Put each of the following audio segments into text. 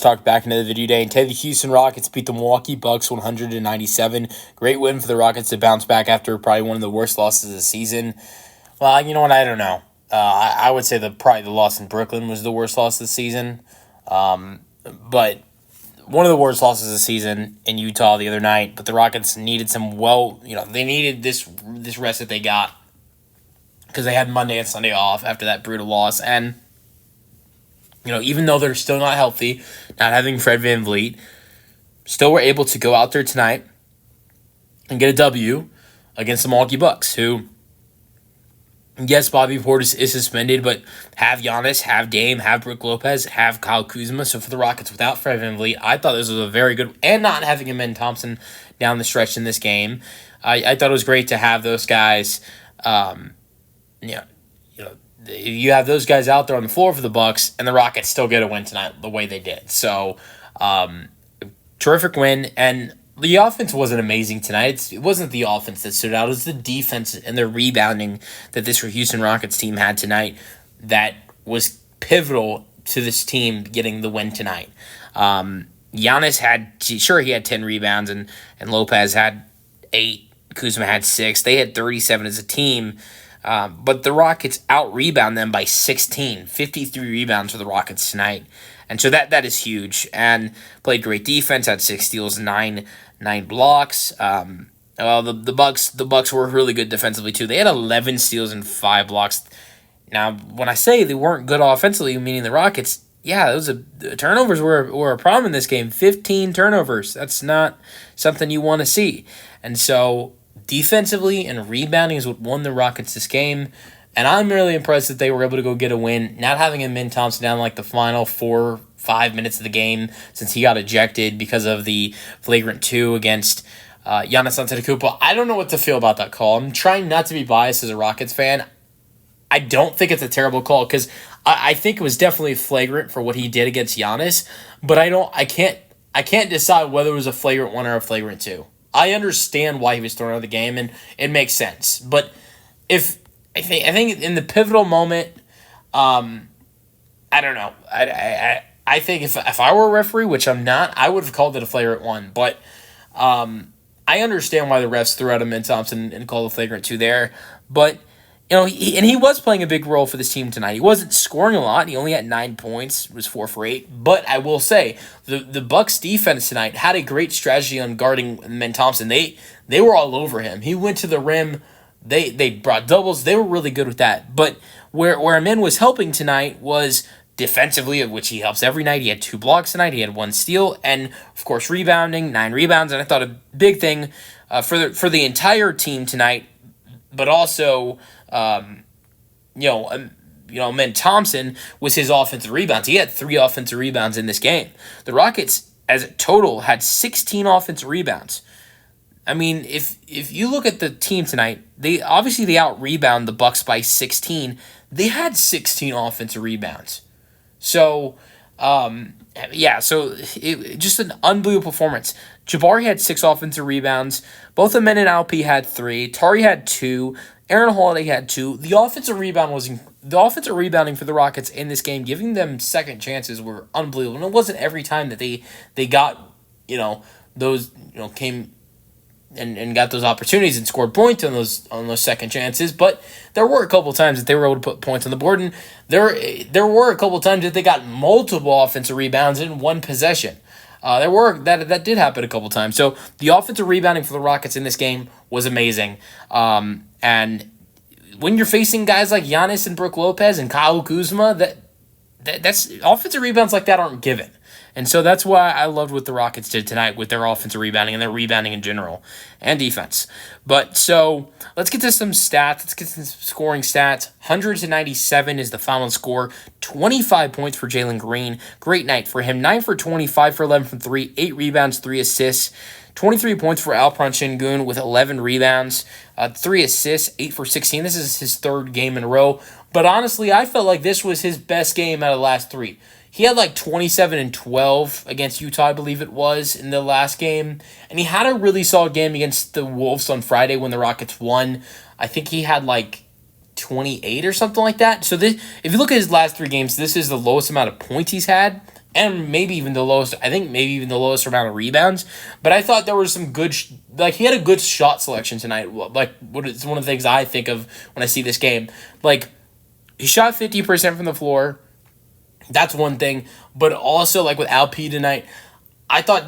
Talk back into the video day. And today the Houston Rockets beat the Milwaukee Bucks 100-97. Great win for the Rockets to bounce back after probably one of the worst losses of the season. Well, you know what? I don't know. I would say probably the loss in Brooklyn was the worst loss of the season. But one of the worst losses of the season in Utah the other night. But the Rockets needed they needed this rest that they got because they had Monday and Sunday off after that brutal loss. And even though they're still not healthy, not having Fred VanVleet, still were able to go out there tonight and get a W against the Milwaukee Bucks, who, yes, Bobby Portis is suspended, but have Giannis, have Dame, have Brook Lopez, have Kyle Kuzma. So for the Rockets without Fred VanVleet, I thought this was a very good, and not having Amen Thompson down the stretch in this game, I thought it was great to have those guys. You have those guys out there on the floor for the Bucks, and the Rockets still get a win tonight the way they did. So, terrific win, and the offense wasn't amazing tonight. It wasn't the offense that stood out. It was the defense and the rebounding that this Houston Rockets team had tonight that was pivotal to this team getting the win tonight. Giannis he had 10 rebounds, and Lopez had 8. Kuzma had 6. They had 37 as a team. But the Rockets out-rebound them by 16. 53 rebounds for the Rockets tonight. And so that is huge. And played great defense, had 6 steals, 9 blocks. The Bucks were really good defensively too. They had 11 steals and 5 blocks. Now, when I say they weren't good offensively, meaning the Rockets, the turnovers were a problem in this game. 15 turnovers. That's not something you want to see. And so defensively and rebounding is what won the Rockets this game, and I'm really impressed that they were able to go get a win, not having Amen Thompson down like the final 4-5 minutes of the game since he got ejected because of the flagrant 2 against Giannis Antetokounmpo. I don't know what to feel about that call. I'm trying not to be biased as a Rockets fan. I don't think it's a terrible call because I think it was definitely flagrant for what he did against Giannis, but I can't decide whether it was a flagrant 1 or a flagrant 2. I understand why he was thrown out of the game, and it makes sense. But I think in the pivotal moment, I don't know. I think if I were a referee, which I'm not, I would have called it a flagrant 1. But I understand why the refs threw out Amen Thompson and called a flagrant 2 there. But he was playing a big role for this team tonight. He wasn't scoring a lot. He only had 9 points, was 4 for 8. But I will say, the Bucks defense tonight had a great strategy on guarding Amen Thompson. They were all over him. He went to the rim. They brought doubles. They were really good with that. But where Amen was helping tonight was defensively, of which he helps every night. He had 2 blocks tonight. He had 1 steal, and of course rebounding, 9 rebounds. And I thought a big thing for the entire team tonight, but also Amen Thompson was his offensive rebounds. He had 3 offensive rebounds in this game. The Rockets, as a total, had 16 offensive rebounds. I mean, if you look at the team tonight, they out-rebound the Bucks by 16. They had 16 offensive rebounds. So, just an unbelievable performance. Jabari had 6 offensive rebounds. Both Amen and Alp had 3. Tari had 2. Aaron Holiday had 2. The offensive rebounding for the Rockets in this game, giving them second chances, were unbelievable. And it wasn't every time that they got those came and got those opportunities and scored points on those second chances. But there were a couple times that they were able to put points on the board, and there were a couple times that they got multiple offensive rebounds in one possession. That did happen a couple times. So the offensive rebounding for the Rockets in this game was amazing. And when you're facing guys like Giannis and Brook Lopez and Kyle Kuzma, that's offensive rebounds like that aren't given. And so that's why I loved what the Rockets did tonight with their offensive rebounding and their rebounding in general and defense. But so let's get to some stats. Let's get to some scoring stats. 100-97 is the final score. 25 points for Jalen Green. Great night for him. 9 for 25 for 11 from 3. 8 rebounds, 3 assists. 23 points for Alperen Sengun with 11 rebounds. 3 assists, 8 for 16. This is his 3rd game in a row. But honestly, I felt like this was his best game out of the last 3. He had like 27 and 12 against Utah, I believe it was, in the last game. And he had a really solid game against the Wolves on Friday when the Rockets won. I think he had like 28 or something like that. So if you look at his last 3 games, this is the lowest amount of points he's had. and maybe even the lowest. I think maybe even the lowest amount of rebounds. But I thought there was some good, he had a good shot selection tonight. Like what is one of the things I think of when I see this game. Like he shot 50% from the floor. That's one thing. But also like with Alp tonight, I thought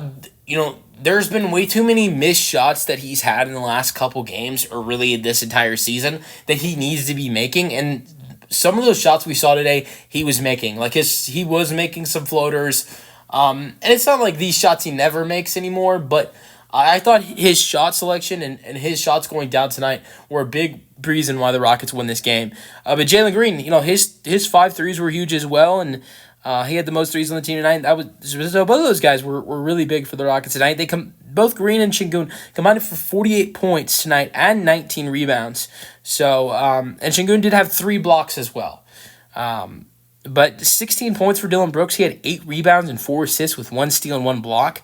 there's been way too many missed shots that he's had in the last couple games, or really this entire season, that he needs to be making. And some of those shots we saw today, he was making. Like he was making some floaters. And it's not like these shots he never makes anymore, but I thought his shot selection and his shots going down tonight were a big reason why the Rockets won this game. But Jalen Green, his 5 threes were huge as well, and he had the most threes on the team tonight. So both of those guys were really big for the Rockets tonight. Both Green and Şengün combined for 48 points tonight and 19 rebounds. So and Şengün did have 3 blocks as well. But 16 points for Dylan Brooks. He had 8 rebounds and 4 assists with 1 steal and 1 block.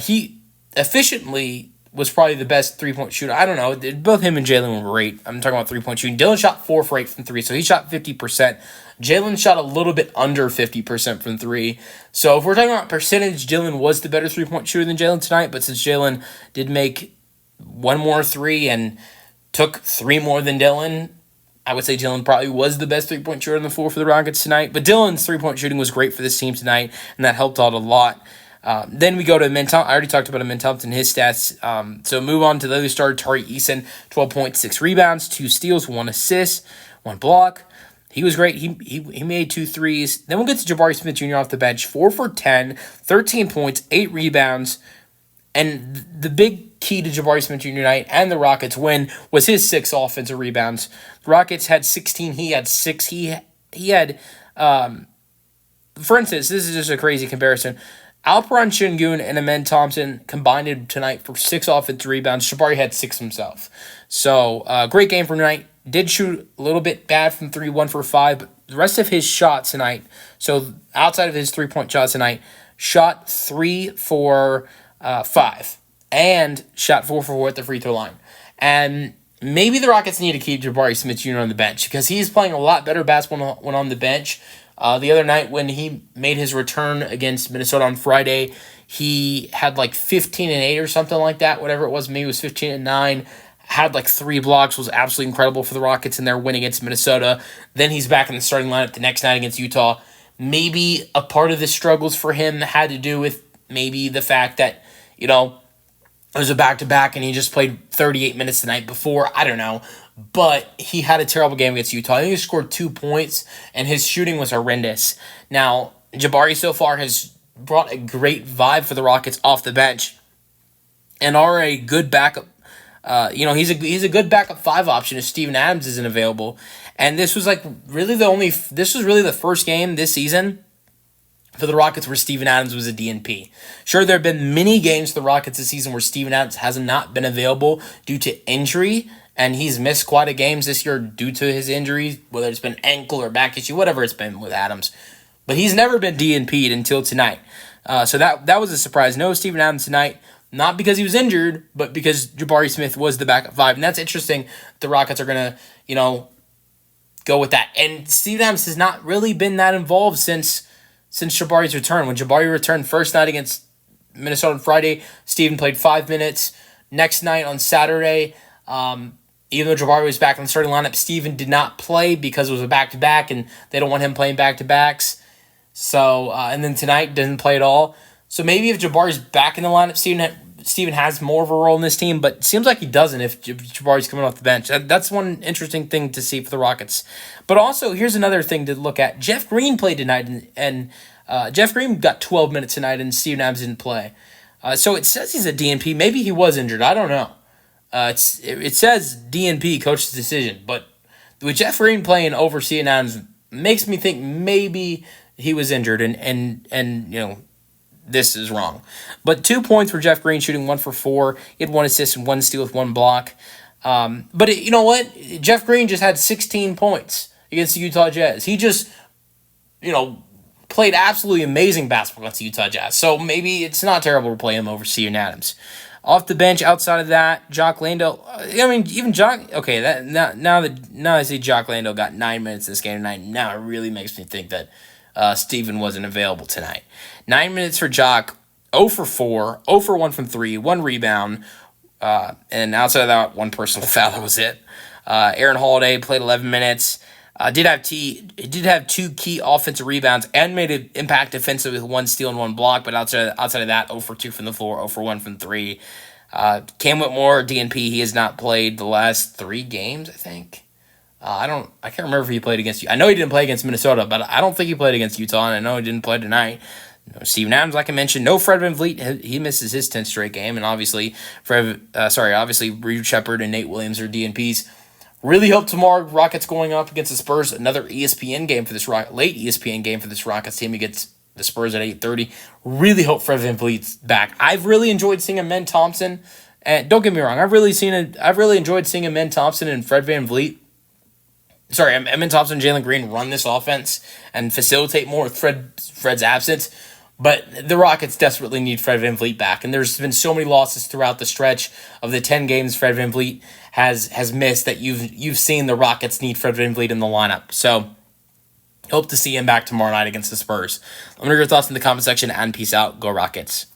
He efficiently was probably the best 3-point shooter. I don't know. Both him and Jalen were great. I'm talking about 3-point shooting. Dylan shot 4 for 8 from 3, so he shot 50%. Jalen shot a little bit under 50% from 3. So if we're talking about percentage, Jalen was the better 3-point shooter than Jalen tonight. But since Jalen did make 1 more 3 and took 3 more than Dylan, I would say Jalen probably was the best 3-point shooter on the floor for the Rockets tonight. But Dylan's 3-point shooting was great for this team tonight, and that helped out a lot. Then we go to Amen Thompson. I already talked about Amen Thompson, his stats. So move on to the other starter, Tari Eason, 12 points, 6 rebounds, 2 steals, 1 assist, 1 block. He was great. He made 2 threes. Then we'll get to Jabari Smith Jr. off the bench, 4 for 10, 13 points, 8 rebounds. And the big key to Jabari Smith Jr. tonight and the Rockets' win was his 6 offensive rebounds. The Rockets had 16. He had 6. He had, for instance, this is just a crazy comparison. Alperen Şengün and Amen Thompson combined tonight for 6 offensive rebounds. Jabari had 6 himself. So, great game for tonight. Did shoot a little bit bad from 3, 1 for 5, but the rest of his shots tonight, so outside of his 3-point shots tonight, shot 3 for 5 and shot 4 for 4 at the free throw line. And maybe the Rockets need to keep Jabari Smith Jr. on the bench because he's playing a lot better basketball when on the bench. The other night when he made his return against Minnesota on Friday, he had like 15 and 8 or something like that, whatever it was. Maybe it was 15 and 9. Had like 3 blocks, was absolutely incredible for the Rockets in their win against Minnesota. Then he's back in the starting lineup the next night against Utah. Maybe a part of the struggles for him had to do with maybe the fact that, it was a back-to-back and he just played 38 minutes the night before. I don't know. But he had a terrible game against Utah. I think he scored 2 points, and his shooting was horrendous. Now, Jabari so far has brought a great vibe for the Rockets off the bench and are a good backup. He's a good backup 5 option if Steven Adams isn't available. And this was really the first game this season for the Rockets where Steven Adams was a DNP. Sure, there have been many games for the Rockets this season where Steven Adams has not been available due to injury, and he's missed quite a games this year due to his injuries, whether it's been ankle or back issue, whatever it's been with Adams. But he's never been DNP'd until tonight. So that was a surprise. No Steven Adams tonight, not because he was injured, but because Jabari Smith was the backup 5. And that's interesting. The Rockets are going to, go with that. And Steven Adams has not really been that involved since Jabari's return. When Jabari returned first night against Minnesota on Friday, Steven played 5 minutes. Next night on Saturday, even though Jabari was back in the starting lineup, Steven did not play because it was a back-to-back, and they don't want him playing back-to-backs. So, and then tonight, didn't play at all. So maybe if Jabari's back in the lineup, Steven has more of a role in this team, but it seems like he doesn't if Jabari's coming off the bench. That's one interesting thing to see for the Rockets. But also, here's another thing to look at. Jeff Green played tonight, and Jeff Green got 12 minutes tonight, and Steven Adams didn't play. So it says he's a DNP. Maybe he was injured. I don't know. It says DNP, coach's decision, but with Jeff Green playing over Steven Adams makes me think maybe he was injured, and this is wrong. But 2 points for Jeff Green, shooting 1 for 4. He had 1 assist and 1 steal with 1 block. But you know what? Jeff Green just had 16 points against the Utah Jazz. He just, played absolutely amazing basketball against the Utah Jazz. So maybe it's not terrible to play him over Steven Adams. Off the bench, outside of that, Jock Landale. Even Jock. Okay, now I see Jock Landale got 9 minutes this game tonight. Now it really makes me think that Steven wasn't available tonight. 9 minutes for Jock, 0 for 4, 0 for 1 from 3, 1 rebound, and outside of that, 1 personal foul. That was it. Aaron Holiday played 11 minutes. Did have 2 key offensive rebounds and made an impact defensively with 1 steal and 1 block. But outside of that, 0 for 2 from the floor, 0 for 1 from 3. Cam Whitmore, DNP, he has not played the last 3 games, I think. I can't remember if he played against you. I know he didn't play against Minnesota, but I don't think he played against Utah, and I know he didn't play tonight. Steven Adams, like I mentioned, no Fred VanVleet. He misses his 10th straight game, and obviously, Reed Shepard and Nate Williams are DNPs. Really hope tomorrow Rockets going up against the Spurs. Another ESPN game for this late ESPN game for this Rockets team against the Spurs at 8:30. Really hope Fred VanVleet's back. I've really enjoyed seeing Amen Thompson, and don't get me wrong, I've really enjoyed seeing Amen Thompson and Fred VanVleet. Sorry, Amen Thompson and Jalen Green run this offense and facilitate more with Fred's absence. But the Rockets desperately need Fred VanVleet back, and there's been so many losses throughout the stretch of the 10 games Fred VanVleet has missed that you've seen the Rockets need Fred VanVleet in the lineup. So hope to see him back tomorrow night against the Spurs. Let me know your thoughts in the comment section, and peace out. Go Rockets.